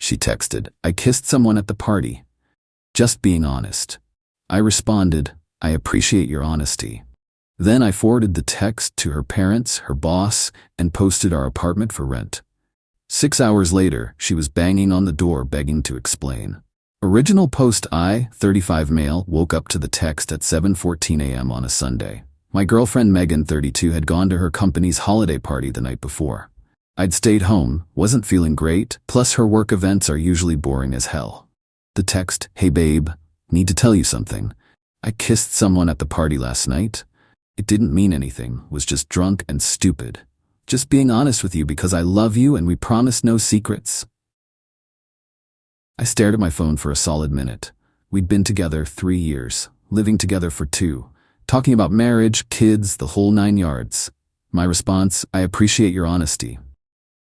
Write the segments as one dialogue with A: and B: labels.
A: She texted, "I kissed someone at the party. Just being honest." I responded, "I appreciate your honesty." Then I forwarded the text to her parents, her boss, and posted our apartment for rent. 6 hours later, she was banging on the door begging to explain. Original post: I, 35 male, woke up to the text at 7:14 a.m. on a Sunday. My girlfriend Megan, 32, had gone to her company's holiday party the night before. I'd stayed home, wasn't feeling great, plus her work events are usually boring as hell. The text: "Hey babe, need to tell you something. I kissed someone at the party last night. It didn't mean anything, was just drunk and stupid. Just being honest with you because I love you and we promise no secrets." I stared at my phone for a solid minute. We'd been together 3 years, living together for 2, talking about marriage, kids, the whole 9 yards. My response: "I appreciate your honesty."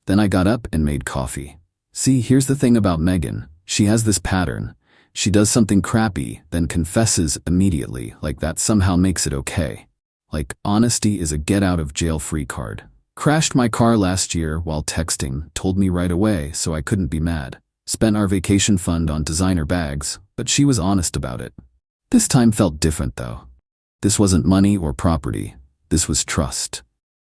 A: Then I got up and made coffee. See, here's the thing about Megan. She has this pattern. She does something crappy, then confesses immediately, like that somehow makes it okay. Like, honesty is a get-out-of-jail-free card. Crashed my car last year while texting, told me right away so I couldn't be mad. Spent our vacation fund on designer bags, but she was honest about it. This time felt different though. This wasn't money or property. This was trust.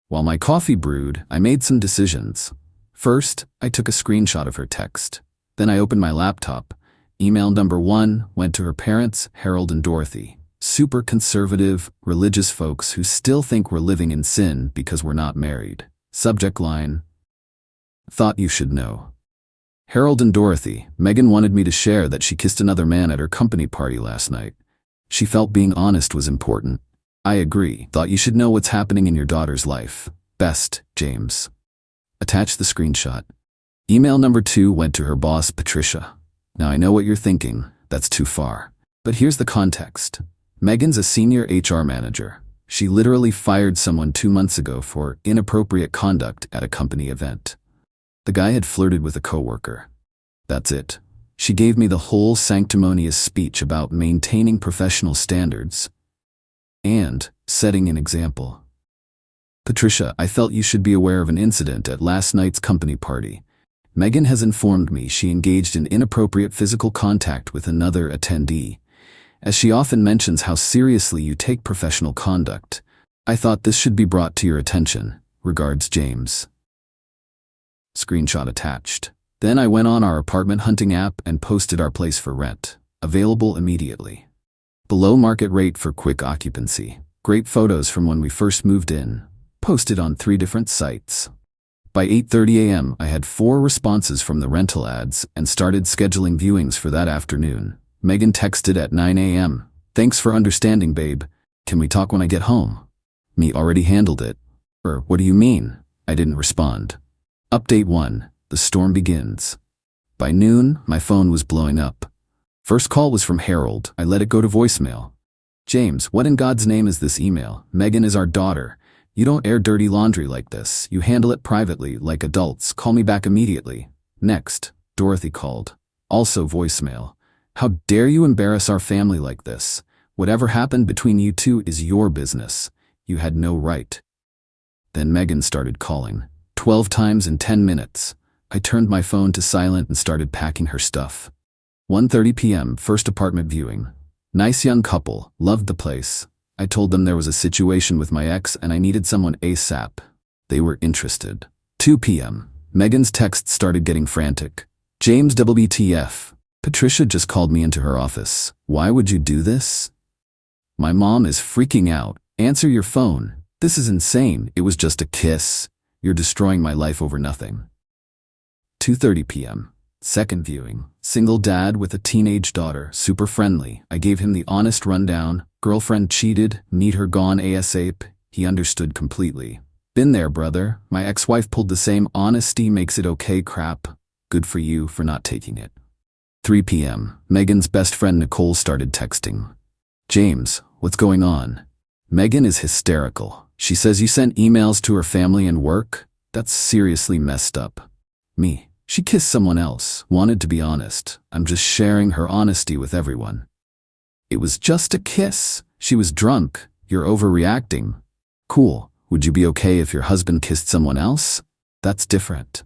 A: While my coffee brewed, I made some decisions. First, I took a screenshot of her text. Then I opened my laptop. Email number 1 went to her parents, Harold and Dorothy. Super conservative, religious folks who still think we're living in sin because we're not married. Subject line: "Thought you should know." Harold and Dorothy, Megan wanted me to share that she kissed another man at her company party last night. She felt being honest was important. I agree. Thought you should know what's happening in your daughter's life. Best, James. Attach the screenshot. Email number 2 went to her boss, Patricia. Now I know what you're thinking. That's too far. But here's the context. Megan's a senior HR manager. She literally fired someone 2 months ago for inappropriate conduct at a company event. The guy had flirted with a coworker. That's it. She gave me the whole sanctimonious speech about maintaining professional standards and setting an example. "Patricia, I felt you should be aware of an incident at last night's company party. Megan has informed me she engaged in inappropriate physical contact with another attendee. As she often mentions how seriously you take professional conduct, I thought this should be brought to your attention. Regards, James." Screenshot attached. Then I went on our apartment hunting app and posted our place for rent. Available immediately. Below market rate for quick occupancy. Great photos from when we first moved in. Posted on 3 different sites. By 8:30 a.m. I had 4 responses from the rental ads and started scheduling viewings for that afternoon. Megan texted at 9 a.m. "Thanks for understanding, babe. Can we talk when I get home?" Me, already handled it. What do you mean? I didn't respond. Update 1. The storm begins. By noon, my phone was blowing up. First call was from Harold. I let it go to voicemail. "James, what in God's name is this email? Megan is our daughter. You don't air dirty laundry like this. You handle it privately, like adults. Call me back immediately." Next, Dorothy called. Also voicemail. "How dare you embarrass our family like this? Whatever happened between you two is your business. You had no right." Then Megan started calling. 12 times in 10 minutes. I turned my phone to silent and started packing her stuff. 1:30 p.m. First apartment viewing. Nice young couple, loved the place. I told them there was a situation with my ex and I needed someone ASAP. They were interested. 2 p.m. Megan's texts started getting frantic. "James WTF. Patricia just called me into her office. Why would you do this? My mom is freaking out. Answer your phone. This is insane. It was just a kiss. You're destroying my life over nothing." 2:30 p.m. Second viewing. Single dad with a teenage daughter, super friendly. I gave him the honest rundown. Girlfriend cheated, need her gone ASAP. He understood completely. "Been there, brother. My ex-wife pulled the same honesty makes it okay crap. Good for you for not taking it." 3 p.m. Megan's best friend Nicole started texting. "James, what's going on? Megan is hysterical. She says you sent emails to her family and work? That's seriously messed up." Me. "She kissed someone else. Wanted to be honest. I'm just sharing her honesty with everyone." "It was just a kiss. She was drunk. You're overreacting." "Cool. Would you be okay if your husband kissed someone else? That's different."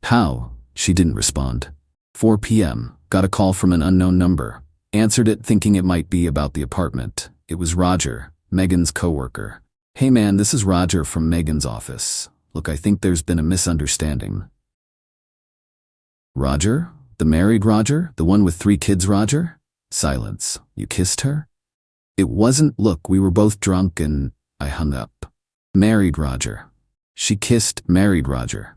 A: "How?" She didn't respond. 4 p.m. Got a call from an unknown number. Answered it thinking it might be about the apartment. It was Roger, Megan's coworker. Hey man, this is Roger from Megan's office. Look, I think there's been a misunderstanding. Roger? The married Roger? The one with 3 kids Roger? Silence. You kissed her? It wasn't. Look, we were both drunk and I hung up. Married Roger. She kissed married Roger.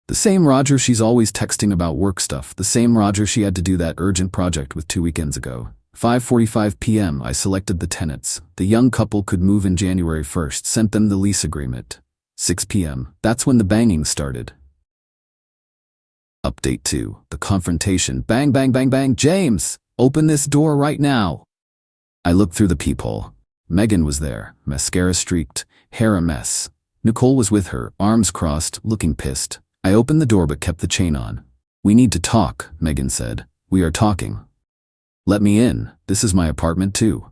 A: The same Roger she's always texting about work stuff. The same Roger she had to do that urgent project with 2 weekends ago. 5:45 p.m. I selected the tenants. The young couple could move in January 1st. Sent them the lease agreement. 6 p.m. That's when the banging started. Update 2. The confrontation. Bang, bang, bang, bang. James, open this door right now. I looked through the peephole. Megan was there, mascara streaked, hair a mess. Nicole was with her, arms crossed, looking pissed. I opened the door but kept the chain on. We need to talk, Megan said. We are talking. Let me in. This is my apartment too.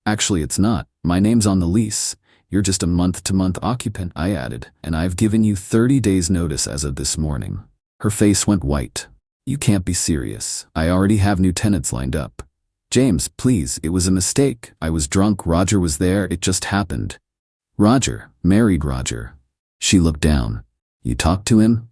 A: Actually, it's not. My name's on the lease. You're just a month-to-month occupant, I added, and I've given you 30 days notice as of this morning. Her face went white. You can't be serious. I already have new tenants lined up. James, please, it was a mistake. I was drunk. Roger was there. It just happened. Roger, married Roger. She looked down. You talked to him?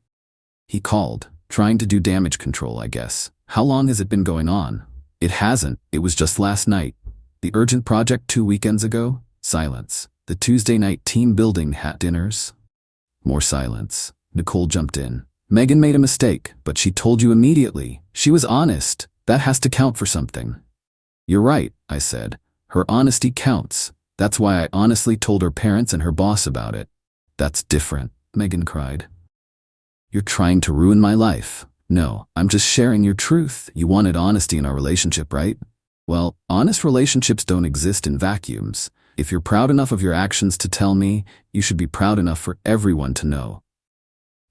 A: He called, trying to do damage control, I guess. How long has it been going on? It hasn't. It was just last night. The urgent project 2 weekends ago? Silence. The Tuesday night team building hat dinners? More silence. Nicole jumped in. Megan made a mistake, but she told you immediately. She was honest. That has to count for something. You're right, I said. Her honesty counts. That's why I honestly told her parents and her boss about it. That's different, Megan cried. You're trying to ruin my life. No, I'm just sharing your truth. You wanted honesty in our relationship, right? Well, honest relationships don't exist in vacuums. If you're proud enough of your actions to tell me, you should be proud enough for everyone to know.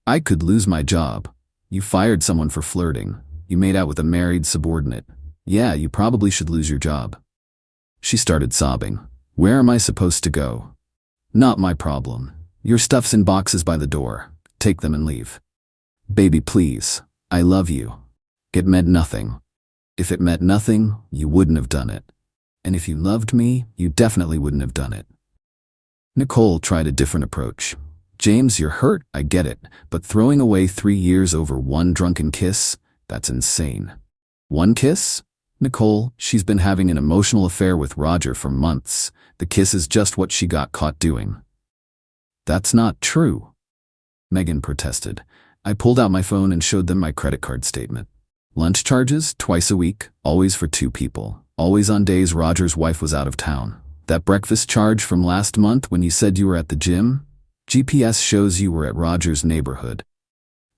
A: I could lose my job. You fired someone for flirting. You made out with a married subordinate. Yeah, you probably should lose your job. She started sobbing. Where am I supposed to go? Not my problem. Your stuff's in boxes by the door. Take them and leave. Baby, please. I love you. It meant nothing. If it meant nothing, you wouldn't have done it. And if you loved me, you definitely wouldn't have done it. Nicole tried a different approach. James, you're hurt, I get it, but throwing away 3 years over one drunken kiss, that's insane. One kiss? Nicole, she's been having an emotional affair with Roger for months. The kiss is just what she got caught doing. That's not true. Megan protested. I pulled out my phone and showed them my credit card statement. Lunch charges, twice a week, always for 2 people. Always on days Roger's wife was out of town. That breakfast charge from last month when you said you were at the gym? GPS shows you were at Roger's neighborhood.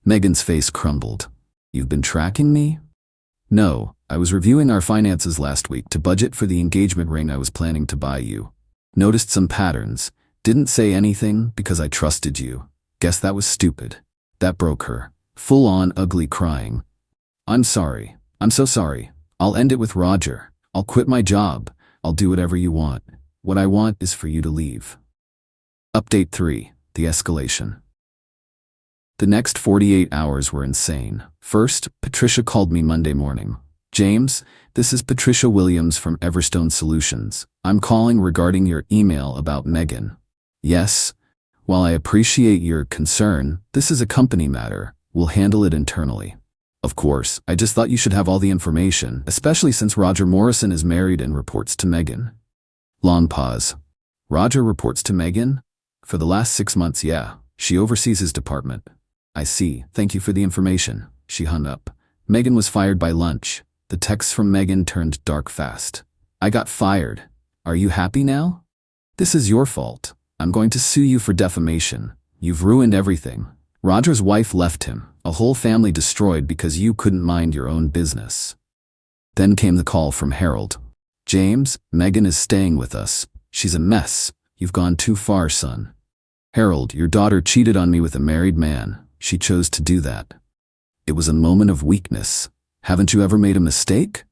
A: Megan's face crumbled. You've been tracking me? No, I was reviewing our finances last week to budget for the engagement ring I was planning to buy you. Noticed some patterns. Didn't say anything because I trusted you. Guess that was stupid. That broke her. Full on ugly crying. I'm sorry. I'm so sorry. I'll end it with Roger. I'll quit my job. I'll do whatever you want. What I want is for you to leave. Update 3. The escalation. The next 48 hours were insane. First, Patricia called me Monday morning. James, this is Patricia Williams from Everstone Solutions. I'm calling regarding your email about Megan. Yes. While I appreciate your concern, this is a company matter. We'll handle it internally. Of course, I just thought you should have all the information, especially since Roger Morrison is married and reports to Megan. Long pause. Roger reports to Megan? For the last 6 months, yeah. She oversees his department. I see. Thank you for the information. She hung up. Megan was fired by lunch. The texts from Megan turned dark fast. I got fired. Are you happy now? This is your fault. I'm going to sue you for defamation. You've ruined everything. Roger's wife left him, a whole family destroyed because you couldn't mind your own business. Then came the call from Harold. James, Megan is staying with us. She's a mess. You've gone too far, son. Harold, your daughter cheated on me with a married man. She chose to do that. It was a moment of weakness. Haven't you ever made a mistake?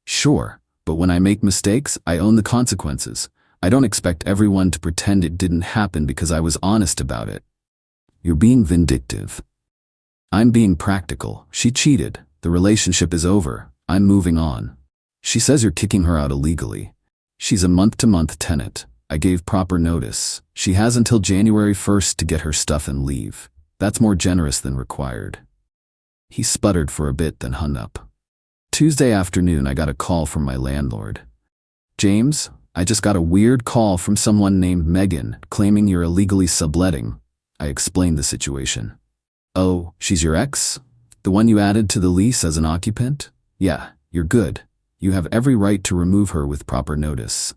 A: Sure, but when I make mistakes, I own the consequences. I don't expect everyone to pretend it didn't happen because I was honest about it. You're being vindictive. I'm being practical. She cheated. The relationship is over. I'm moving on. She says you're kicking her out illegally. She's a month-to-month tenant. I gave proper notice. She has until January 1st to get her stuff and leave. That's more generous than required. He sputtered for a bit, then hung up. Tuesday afternoon, I got a call from my landlord. James, I just got a weird call from someone named Megan claiming you're illegally subletting. I explained the situation. Oh, she's your ex? The one you added to the lease as an occupant? Yeah, you're good. You have every right to remove her with proper notice.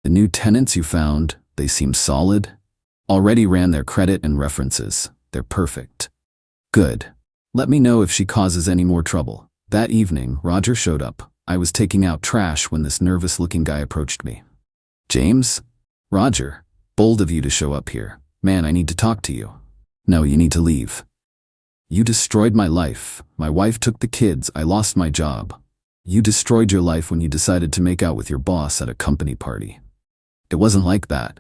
A: The new tenants you found, they seem solid. Already ran their credit and references. They're perfect. Good. Let me know if she causes any more trouble. That evening, Roger showed up. I was taking out trash when this nervous-looking guy approached me. James? Roger. Bold of you to show up here. Man, I need to talk to you. No, you need to leave. You destroyed my life. My wife took the kids. I lost my job. You destroyed your life when you decided to make out with your boss at a company party. It wasn't like that,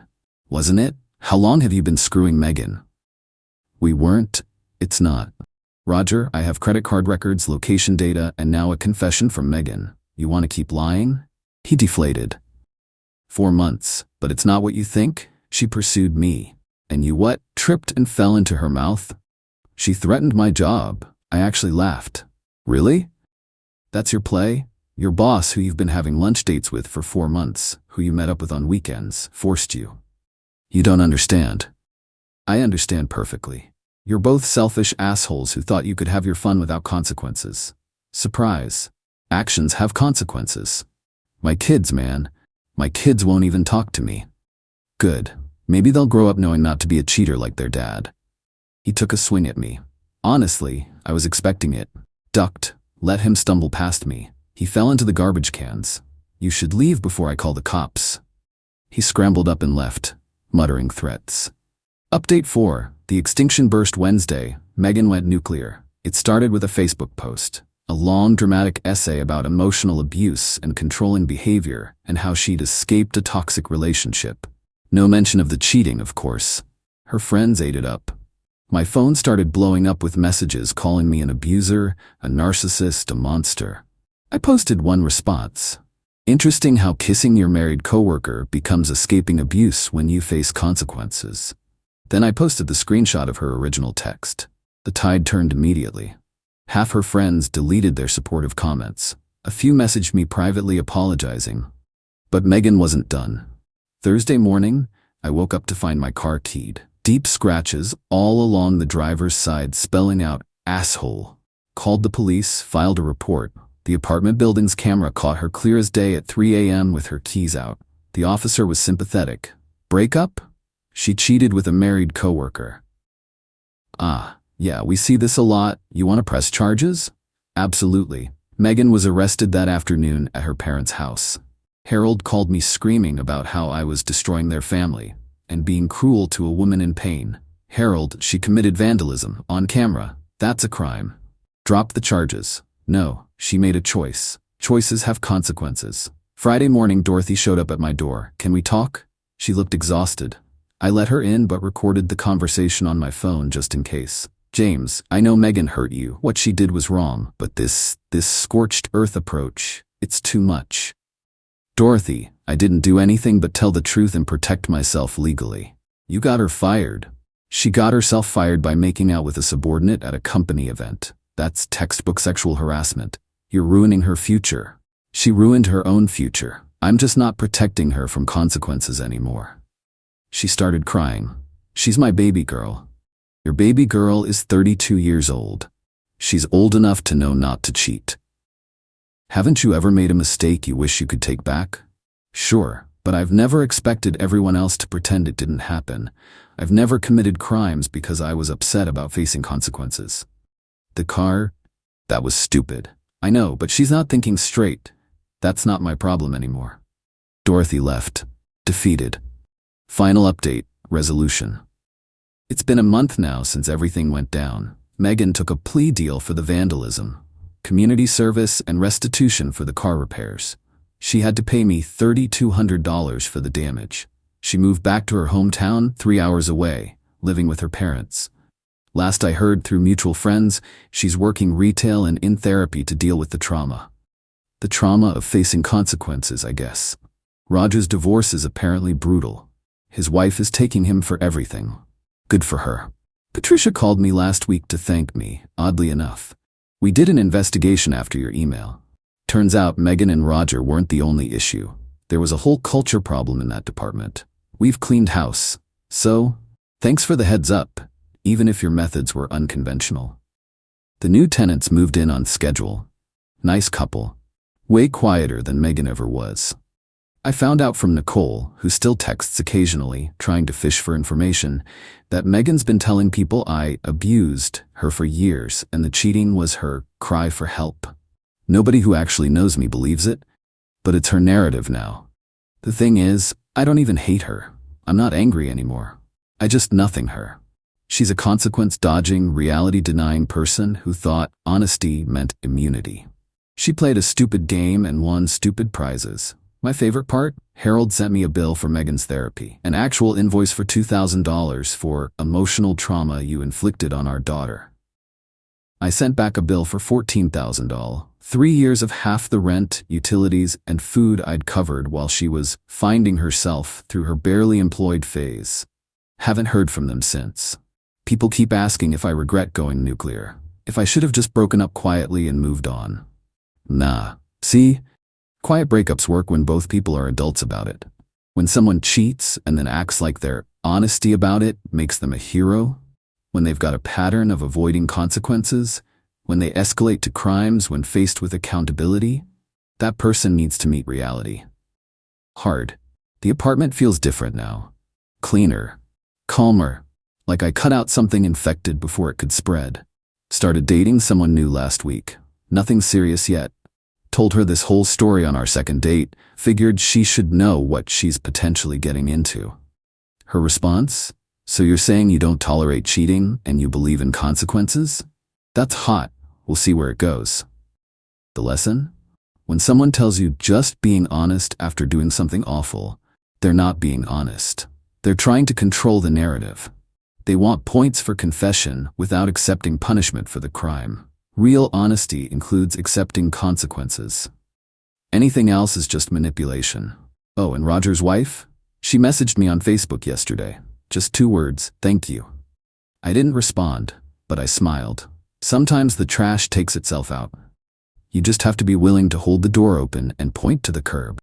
A: wasn't it? How long have you been screwing Megan? We weren't. It's not. Roger, I have credit card records, location data, and now a confession from Megan. You want to keep lying? He deflated. 4 months, but it's not what you think. She pursued me. And you what? Tripped and fell into her mouth? She threatened my job. I actually laughed. Really? That's your play? Your boss, who you've been having lunch dates with for 4 months, who you met up with on weekends, forced you. You don't understand. I understand perfectly. You're both selfish assholes who thought you could have your fun without consequences. Surprise. Actions have consequences. My kids, man. My kids won't even talk to me. Good. Maybe they'll grow up knowing not to be a cheater like their dad. He took a swing at me. Honestly, I was expecting it. Ducked. Let him stumble past me. He fell into the garbage cans. You should leave before I call the cops. He scrambled up and left, muttering threats. Update 4. The extinction burst Wednesday. Megan went nuclear. It started with a Facebook post. A long, dramatic essay about emotional abuse and controlling behavior and how she'd escaped a toxic relationship. No mention of the cheating, of course. Her friends ate it up. My phone started blowing up with messages calling me an abuser, a narcissist, a monster. I posted one response. Interesting how kissing your married coworker becomes escaping abuse when you face consequences. Then I posted the screenshot of her original text. The tide turned immediately. Half her friends deleted their supportive comments. A few messaged me privately apologizing. But Megan wasn't done. Thursday morning, I woke up to find my car keyed. Deep scratches all along the driver's side spelling out, asshole. Called the police, filed a report. The apartment building's camera caught her clear as day at 3 a.m. with her keys out. The officer was sympathetic. Breakup? She cheated with a married coworker. Ah, yeah, we see this a lot. You want to press charges? Absolutely. Megan was arrested that afternoon at her parents' house. Harold called me screaming about how I was destroying their family and being cruel to a woman in pain. Harold, she committed vandalism on camera. That's a crime. Drop the charges. No, she made a choice. Choices have consequences. Friday morning, Dorothy showed up at my door. Can we talk? She looked exhausted. I let her in but recorded the conversation on my phone just in case. James, I know Megan hurt you. What she did was wrong, but this scorched earth approach, it's too much. Dorothy, I didn't do anything but tell the truth and protect myself legally. You got her fired. She got herself fired by making out with a subordinate at a company event. That's textbook sexual harassment. You're ruining her future. She ruined her own future. I'm just not protecting her from consequences anymore. She started crying. She's my baby girl. Your baby girl is 32 years old. She's old enough to know not to cheat. Haven't you ever made a mistake you wish you could take back? Sure, but I've never expected everyone else to pretend it didn't happen. I've never committed crimes because I was upset about facing consequences. The car? That was stupid. I know, but she's not thinking straight. That's not my problem anymore. Dorothy left, defeated. Final update, resolution. It's been a month now since everything went down. Megan took a plea deal for the vandalism, community service, and restitution for the car repairs. She had to pay me $3,200 for the damage. She moved back to her hometown 3 hours away, living with her parents. Last I heard through mutual friends, she's working retail and in therapy to deal with the trauma. The trauma of facing consequences, I guess. Roger's divorce is apparently brutal. His wife is taking him for everything. Good for her. Patricia called me last week to thank me, oddly enough. We did an investigation after your email. Turns out Megan and Roger weren't the only issue. There was a whole culture problem in that department. We've cleaned house. So, thanks for the heads up, even if your methods were unconventional. The new tenants moved in on schedule. Nice couple. Way quieter than Megan ever was. I found out from Nicole, who still texts occasionally, trying to fish for information, that Megan's been telling people I abused her for years and the cheating was her cry for help. Nobody who actually knows me believes it, but it's her narrative now. The thing is, I don't even hate her. I'm not angry anymore. I just nothing her. She's a consequence-dodging, reality-denying person who thought honesty meant immunity. She played a stupid game and won stupid prizes. My favorite part? Harold sent me a bill for Megan's therapy, an actual invoice for $2,000 for emotional trauma you inflicted on our daughter. I sent back a bill for $14,000, 3 years of half the rent, utilities, and food I'd covered while she was finding herself through her barely employed phase. Haven't heard from them since. People keep asking if I regret going nuclear, if I should have just broken up quietly and moved on. Nah. See? Quiet breakups work when both people are adults about it. When someone cheats and then acts like their honesty about it makes them a hero. When they've got a pattern of avoiding consequences. When they escalate to crimes when faced with accountability. That person needs to meet reality. Hard. The apartment feels different now. Cleaner. Calmer. Like I cut out something infected before it could spread. Started dating someone new last week. Nothing serious yet. Told her this whole story on our second date, figured she should know what she's potentially getting into. Her response? So you're saying you don't tolerate cheating and you believe in consequences? That's hot. We'll see where it goes. The lesson? When someone tells you just being honest after doing something awful, they're not being honest. They're trying to control the narrative. They want points for confession without accepting punishment for the crime. Real honesty includes accepting consequences. Anything else is just manipulation. Oh, and Roger's wife? She messaged me on Facebook yesterday. Just 2 words, thank you. I didn't respond, but I smiled. Sometimes the trash takes itself out. You just have to be willing to hold the door open and point to the curb.